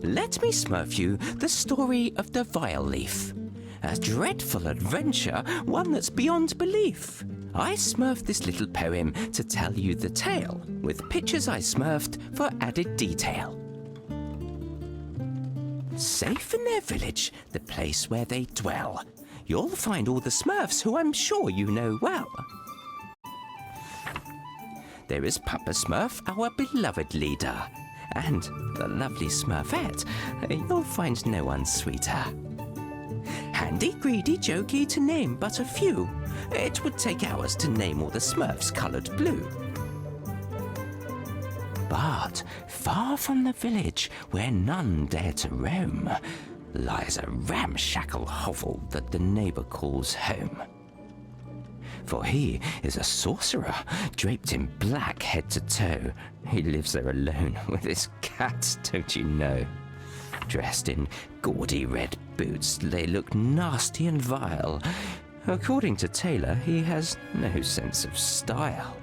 let me smurf you the story of the vileaf. A dreadful adventure, one that's beyond belief. I smurfed this little poem to tell you the tale, with pictures I smurfed for added detail. Safe in their village, the place where they dwell, you'll find all the Smurfs who I'm sure you know well. There is Papa Smurf, our beloved leader, and the lovely Smurfette. You'll find no one sweeter. Handy, greedy, jokey, to name but a few. It would take hours to name all the Smurfs coloured blue. But far from the village, where none dare to roam, lies a ramshackle hovel that the neighbour calls home. For he is a sorcerer, draped in black head to toe. He lives there alone with his cats, don't you know? Dressed in gaudy red boots, they look nasty and vile. According to Taylor, he has no sense of style.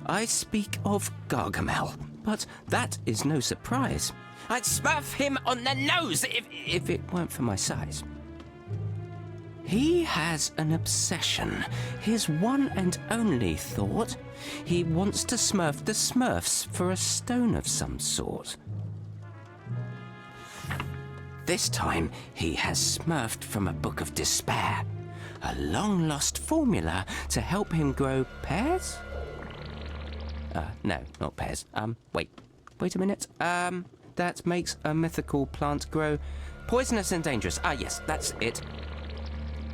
I speak of Gargamel, but that is no surprise. I'd smurf him on the nose if it weren't for my size. He has an obsession, his one and only thought. He wants to smurf the Smurfs for a stone of some sort. This time, he has smurfed from a book of despair. A long-lost formula to help him grow pears? No, not pears. Wait a minute. That makes a mythical plant grow poisonous and dangerous. Ah, yes, that's it.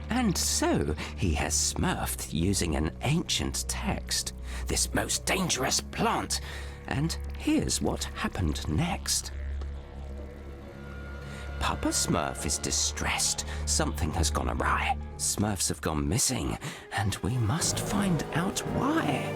And so, he has smurfed using an ancient text, this most dangerous plant. And here's what happened next. Papa Smurf is distressed. Something has gone awry. Smurfs have gone missing, and we must find out why.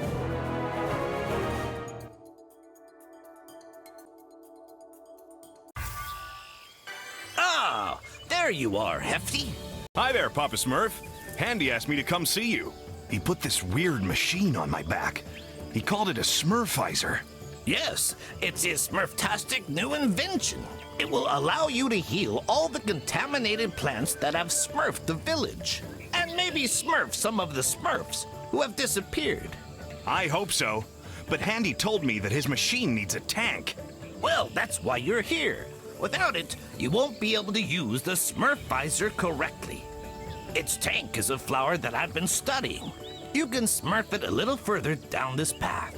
Ah, there you are, Hefty. Hi there, Papa Smurf. Handy asked me to come see you. He put this weird machine on my back. He called it a Smurfizer. Yes, it's his Smurftastic new invention. It will allow you to heal all the contaminated plants that have smurfed the village. And maybe smurf some of the Smurfs who have disappeared. I hope so. But Handy told me that his machine needs a tank. Well, that's why you're here. Without it, you won't be able to use the Smurfizer correctly. Its tank is a flower that I've been studying. You can smurf it a little further down this path.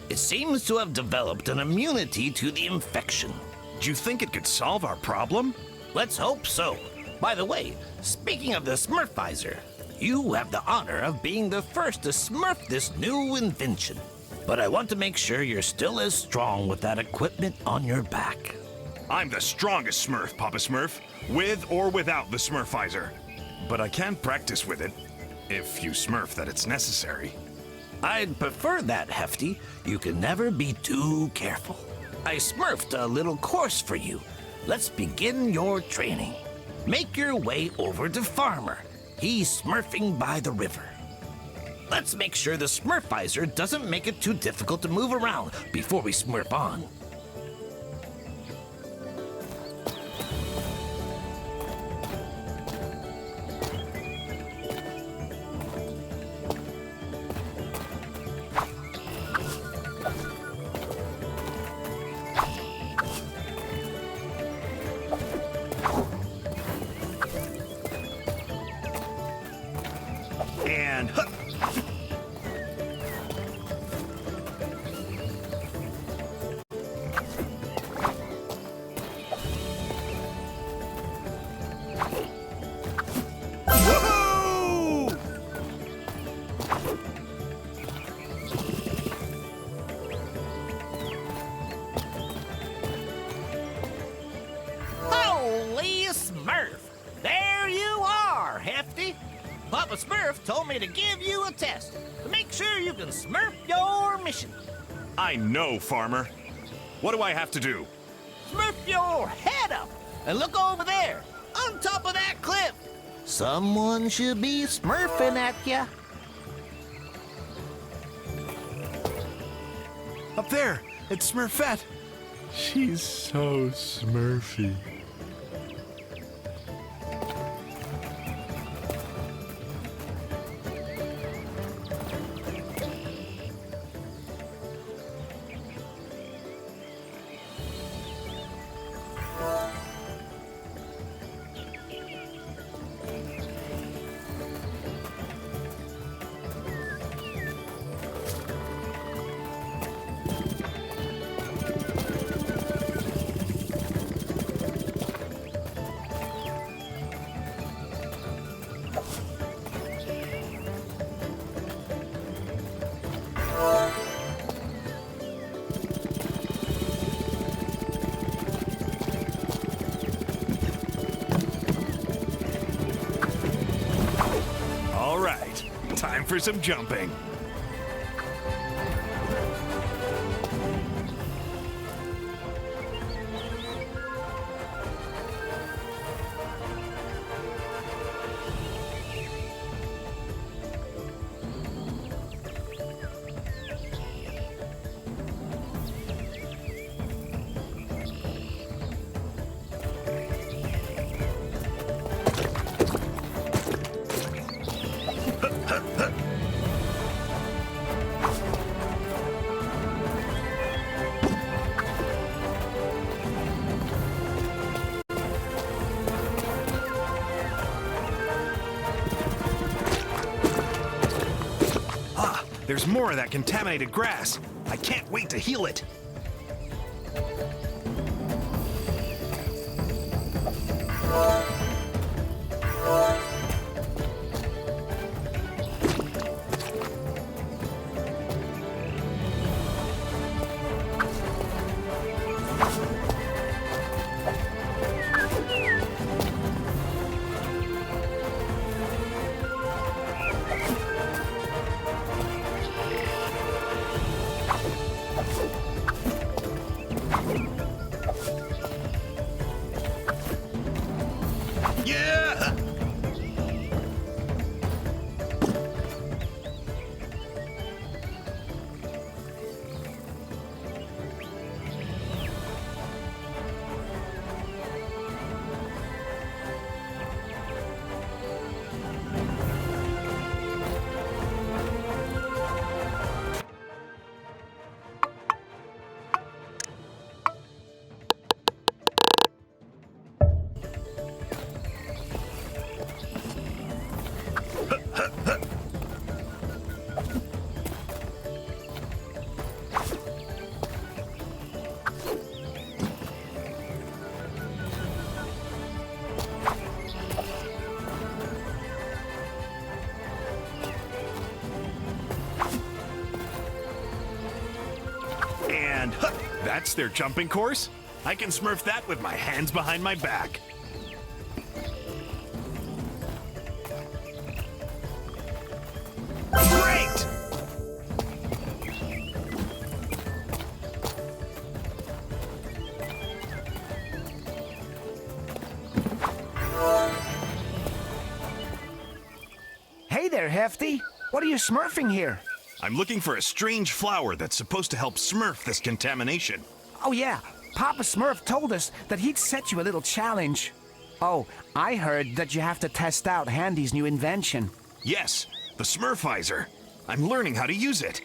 It seems to have developed an immunity to the infection. Do you think it could solve our problem? Let's hope so. By the way, speaking of the Smurfizer, you have the honor of being the first to smurf this new invention. But I want to make sure you're still as strong with that equipment on your back. I'm the strongest Smurf, Papa Smurf, with or without the Smurfizer. But I can practice with it, if you smurf that it's necessary. I'd prefer that, Hefty. You can never be too careful. I smurfed a little course for you. Let's begin your training. Make your way over to Farmer. He's smurfing by the river. Let's make sure the Smurfizer doesn't make it too difficult to move around before we smurf on. And huh. Woohoo! Holy Smurf! There you are, Hefty! Papa Smurf told me to give you a test to make sure you can smurf your mission. I know, Farmer. What do I have to do? Smurf your head up and look over there, on top of that cliff. Someone should be smurfing at ya. Up there, it's Smurfette. She's so Smurfy. All right, time for some jumping. There's more of that contaminated grass. I can't wait to heal it. Yeah! And that's their jumping course. I can Smurf that with my hands behind my back. Great! Hey there, Hefty. What are you smurfing here? I'm looking for a strange flower that's supposed to help Smurf this contamination. Oh, yeah. Papa Smurf told us that he'd set you a little challenge. Oh, I heard that you have to test out Handy's new invention. Yes, the Smurfizer. I'm learning how to use it.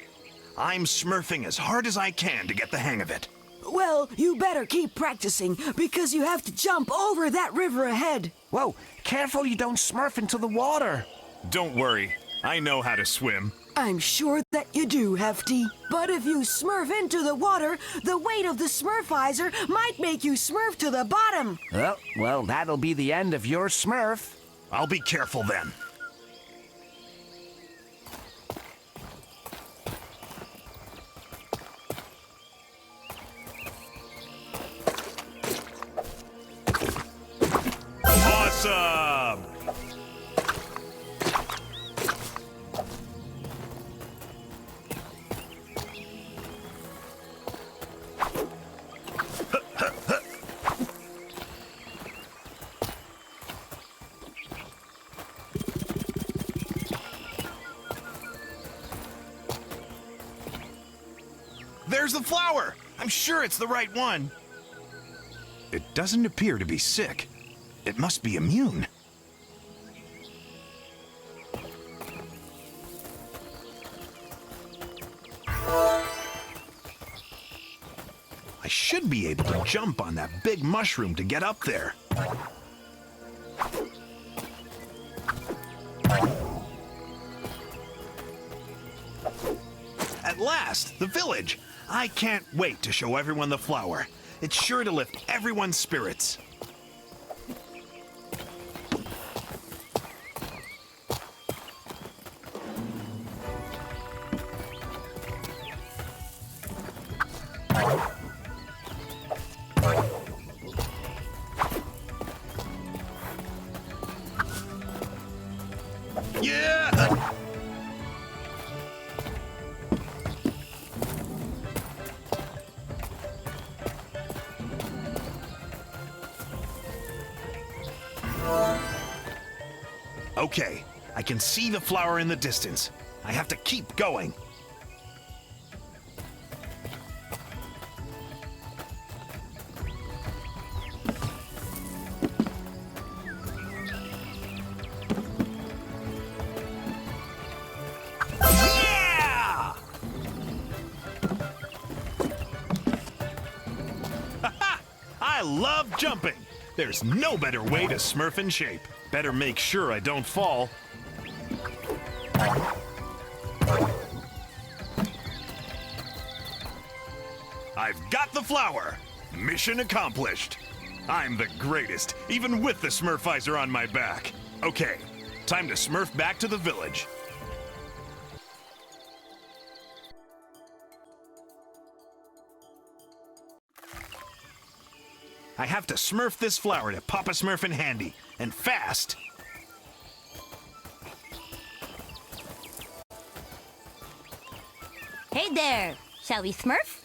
I'm smurfing as hard as I can to get the hang of it. Well, you better keep practicing because you have to jump over that river ahead. Whoa, careful you don't smurf into the water. Don't worry, I know how to swim. I'm sure that you do, Hefty. But if you smurf into the water, the weight of the Smurfizer might make you smurf to the bottom. Well, that'll be the end of your smurf. I'll be careful then. Awesome! There's the flower! I'm sure it's the right one. It doesn't appear to be sick. It must be immune. I should be able to jump on that big mushroom to get up there. At last, the village! I can't wait to show everyone the flower. It's sure to lift everyone's spirits. Yeah! Okay, I can see the flower in the distance. I have to keep going. Yeah! I love jumping. There's no better way to Smurf in shape. Better make sure I don't fall. I've got the flower. Mission accomplished. I'm the greatest, even with the Smurfizer on my back. Okay, time to Smurf back to the village. I have to Smurf this flower to Papa Smurf in handy, and fast. Hey there! Shall we Smurf?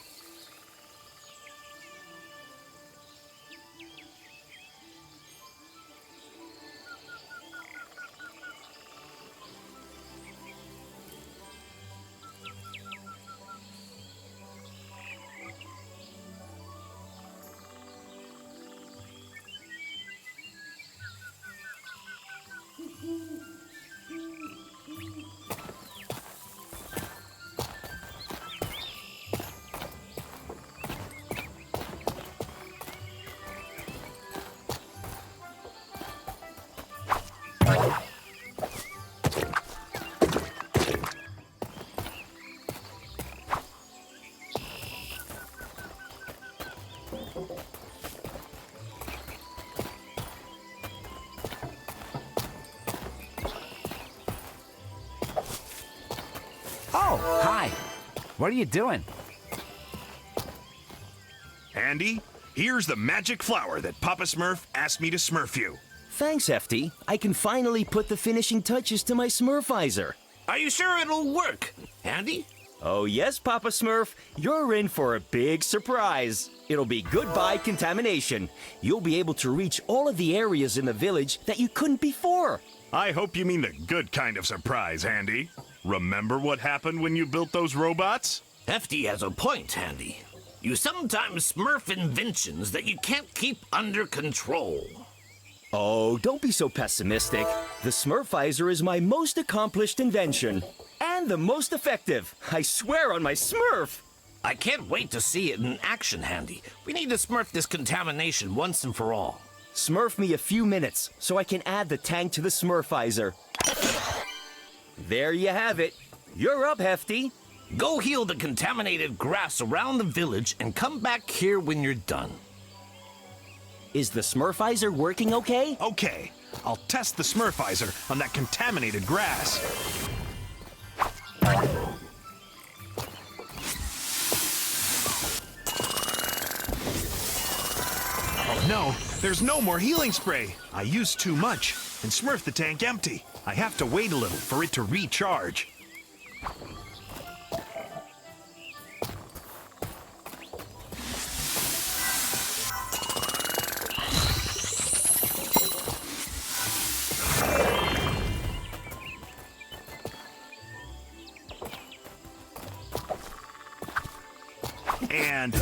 Oh, hi. What are you doing? Andy, here's the magic flower that Papa Smurf asked me to Smurf you. Thanks, Hefty. I can finally put the finishing touches to my Smurfizer. Are you sure it'll work, Andy? Oh yes, Papa Smurf. You're in for a big surprise. It'll be goodbye contamination. You'll be able to reach all of the areas in the village that you couldn't before. I hope you mean the good kind of surprise, Andy. Remember what happened when you built those robots? Hefty has a point, Andy. You sometimes Smurf inventions that you can't keep under control. Oh, don't be so pessimistic. The Smurfizer is my most accomplished invention. And the most effective. I swear on my Smurf. I can't wait to see it in action, Handy. We need to Smurf this contamination once and for all. Smurf me a few minutes so I can add the tank to the Smurfizer. There you have it. You're up, Hefty. Go heal the contaminated grass around the village and come back here when you're done. Is the Smurfizer working okay? Okay, I'll test the Smurfizer on that contaminated grass. Oh no, there's no more healing spray. I used too much and Smurfed the tank empty. I have to wait a little for it to recharge. And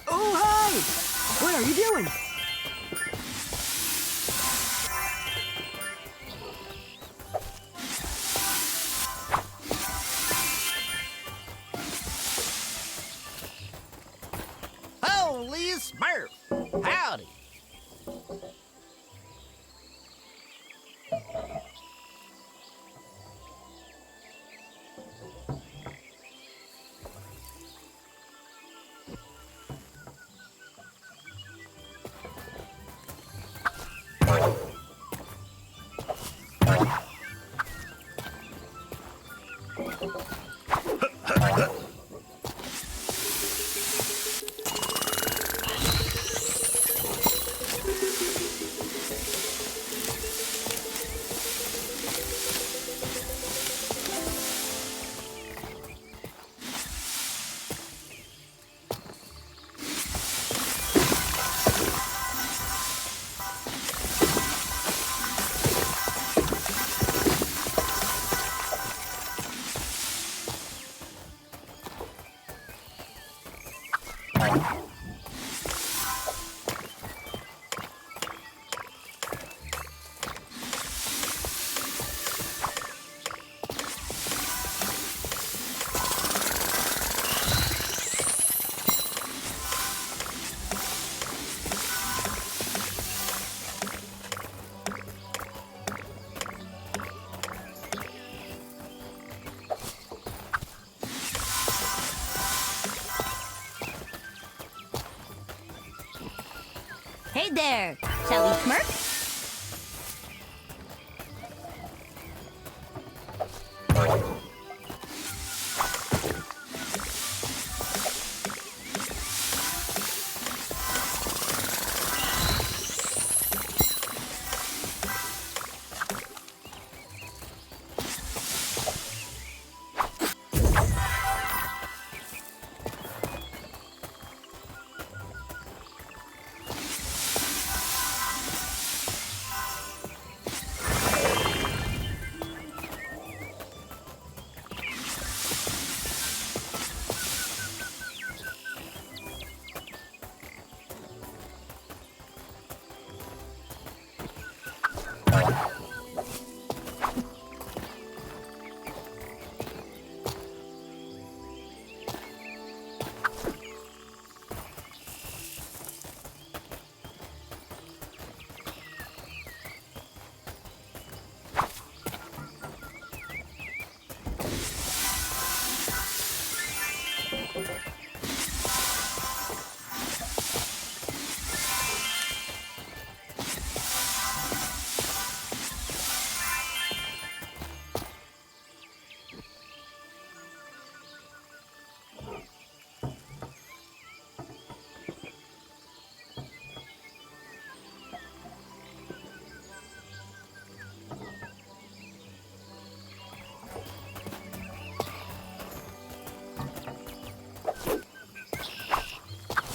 Oh, hi! What are you doing? Holy Smurf! Howdy! Hey there. Shall we Smurf?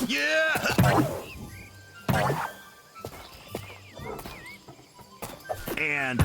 Yeah! And...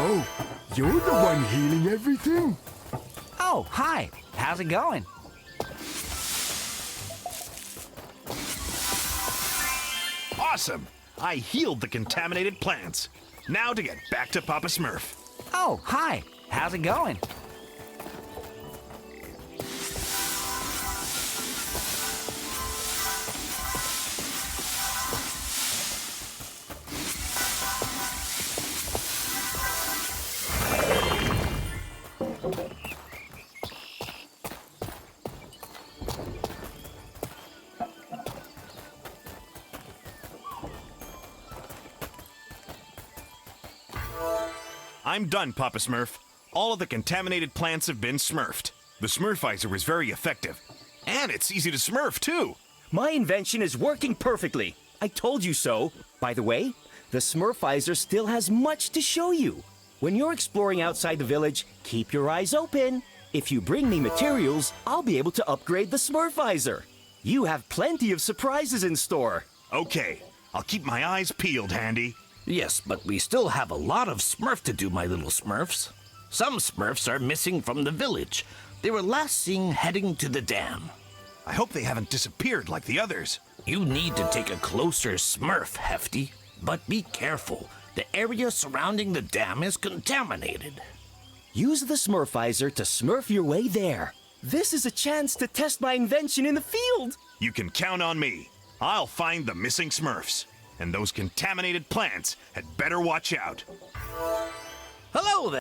Oh, you're the one healing everything? Oh, hi. How's it going? Awesome! I healed the contaminated plants. Now to get back to Papa Smurf. Oh, hi. How's it going? I'm done, Papa Smurf. All of the contaminated plants have been smurfed. The Smurfizer is very effective. And it's easy to smurf, too. My invention is working perfectly. I told you so. By the way, the Smurfizer still has much to show you. When you're exploring outside the village, keep your eyes open. If you bring me materials, I'll be able to upgrade the Smurfizer. You have plenty of surprises in store. Okay, I'll keep my eyes peeled, Handy. Yes, but we still have a lot of Smurf to do, my little Smurfs. Some Smurfs are missing from the village. They were last seen heading to the dam. I hope they haven't disappeared like the others. You need to take a closer Smurf, Hefty. But be careful. The area surrounding the dam is contaminated. Use the Smurfizer to smurf your way there. This is a chance to test my invention in the field. You can count on me. I'll find the missing Smurfs. And those contaminated plants had better watch out. Hello there.